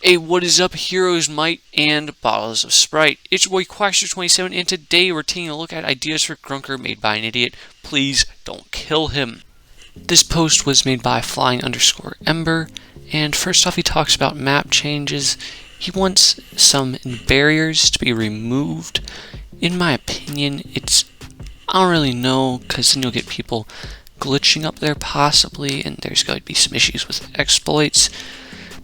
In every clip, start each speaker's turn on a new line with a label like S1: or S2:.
S1: Hey, what is up, Heroes Might and Bottles of Sprite? It's your boy Quackster27, and today we're taking a look at ideas for Krunker made by an idiot. Please don't kill him. This post was made by Flying_Ember, and first off he talks about map changes. He wants some barriers to be removed. In my opinion, I don't really know, because then you'll get people glitching up there possibly, and there's going to be some issues with exploits.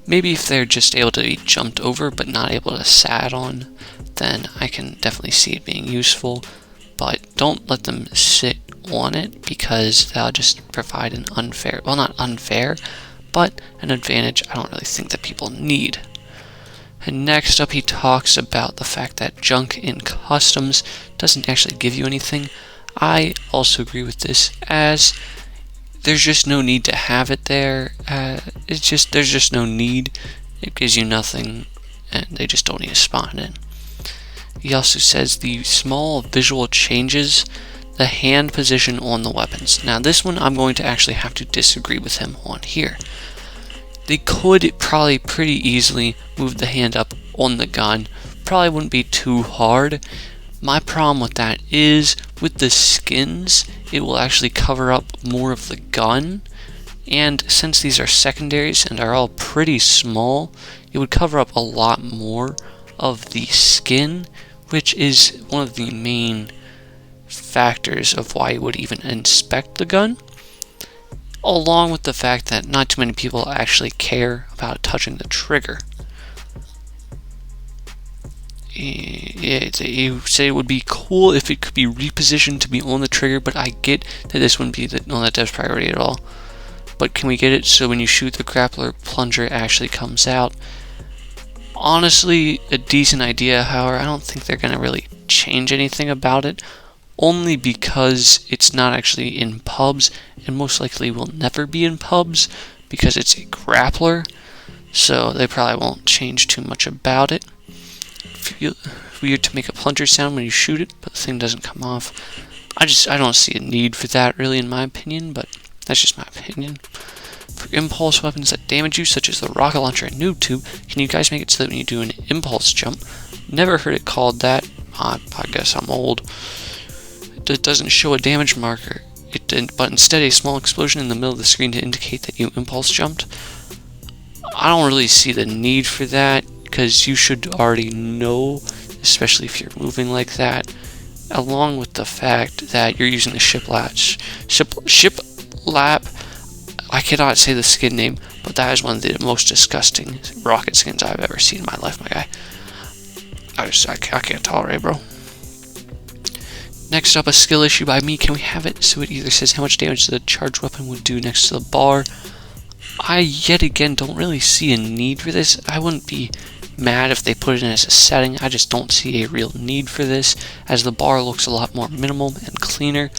S1: Maybe if they're just able to be jumped over but not able to sat on, then I can definitely see it being useful. But don't let them sit on it, because that'll just provide an unfair, well, not unfair, but an advantage I don't really think that people need. And next up he talks about the fact that junk in customs doesn't actually give you anything. I also agree with this, as there's just no need to have it there. There's just no need. It gives you nothing, and they just don't need to spawn in. He also says the small visual changes the hand position on the weapons. Now this one I'm going to actually have to disagree with him on here. They could probably pretty easily move the hand up on the gun. Probably wouldn't be too hard. My problem with that is, with the skins, it will actually cover up more of the gun, and since these are secondaries and are all pretty small, it would cover up a lot more of the skin, which is one of the main factors of why you would even inspect the gun, along with the fact that not too many people actually care about touching the trigger. You say it would be cool if it could be repositioned to be on the trigger, but I get that this wouldn't be on the dev's priority at all. But can we get it so when you shoot the grappler, plunger actually comes out? Honestly, a decent idea. However, I don't think they're going to really change anything about it, only because it's not actually in pubs, and most likely will never be in pubs because it's a grappler, so they probably won't change too much about it. Weird to make a plunger sound when you shoot it, but the thing doesn't come off. I don't see a need for that really, in my opinion, but that's just my opinion. For impulse weapons that damage you, such as the rocket launcher and noob tube, can you guys make it so that when you do an impulse jump, never heard it called that, I guess I'm old, it doesn't show a damage marker, but instead a small explosion in the middle of the screen to indicate that you impulse jumped? I don't really see the need for that, because you should already know, especially if you're moving like that, along with the fact that you're using the ship lap. I cannot say the skin name, but that is one of the most disgusting rocket skins I've ever seen in my life, my guy. I can't tolerate, bro. Next up, a skill issue by me. Can we have it so it either says how much damage the charged weapon would do next to the bar? I yet again don't really see a need for this. I wouldn't be mad if they put it in as a setting. I just don't see a real need for this, as the bar looks a lot more minimal and cleaner.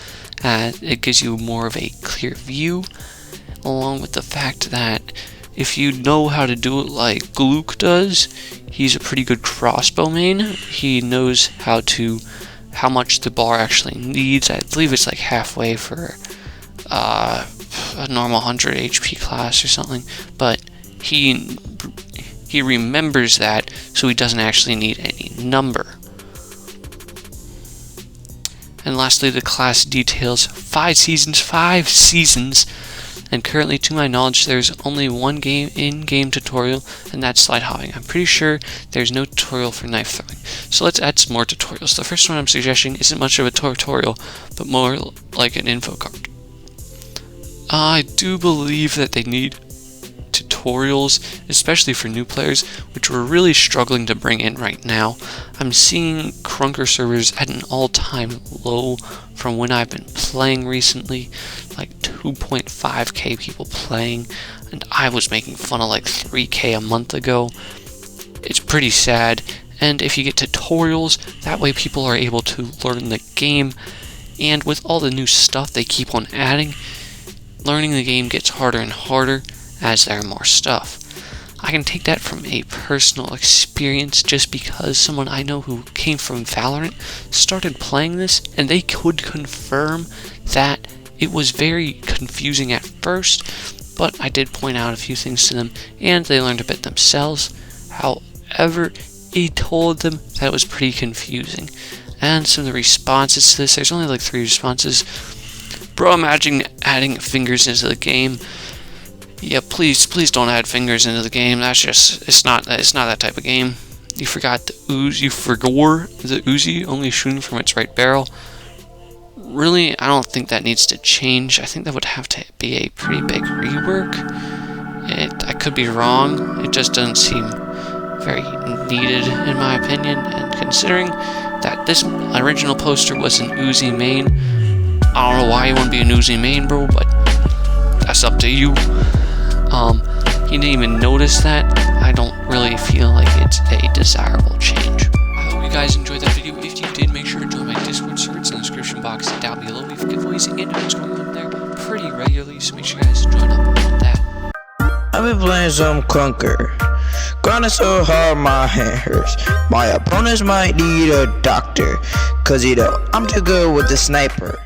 S1: It gives you more of a clear view, along with the fact that if you know how to do it like Gluck does, he's a pretty good crossbow main. He knows how much the bar actually needs. I believe it's like halfway for a normal 100 HP class or something, but he remembers that, so he doesn't actually need any number. And lastly, the class details. 5 seasons, and currently, to my knowledge, there's only one in-game tutorial, and that's slide hopping. I'm pretty sure there's no tutorial for knife throwing, so let's add some more tutorials. The first one I'm suggesting isn't much of a tutorial, but more like an info card. I do believe that they need tutorials, especially for new players, which we're really struggling to bring in right now. I'm seeing Krunker servers at an all-time low from when I've been playing recently, like 2.5k people playing, and I was making fun of like 3k a month ago. It's pretty sad, and if you get tutorials, that way people are able to learn the game, and with all the new stuff they keep on adding, learning the game gets harder and harder as there are more stuff. I can take that from a personal experience, just because someone I know who came from Valorant started playing this, and they could confirm that it was very confusing at first, but I did point out a few things to them, and they learned a bit themselves. However, he told them that it was pretty confusing. And some of the responses to this, there's only like 3 responses. Bro, imagine adding fingers into the game. Yeah, please don't add fingers into the game. That's just, it's not that type of game. You forgot the Uzi, you forgot the Uzi only shooting from its right barrel. Really, I don't think that needs to change. I think that would have to be a pretty big rework. I could be wrong. It just doesn't seem very needed in my opinion. And considering that this original poster was an Uzi main, I don't know why you wouldn't be an Uzi main, bro, but that's up to you. You didn't even notice that. I don't really feel like it's a desirable change. I hope you guys enjoyed that video. If you did, make sure to join my Discord server. It's in the description box down below. We have giveaways and events going on there pretty regularly, so make sure you guys join up on that.
S2: I've been playing some Krunker. Grinding so hard my hand hurts. My opponents might need a doctor, cause I'm too good with the sniper.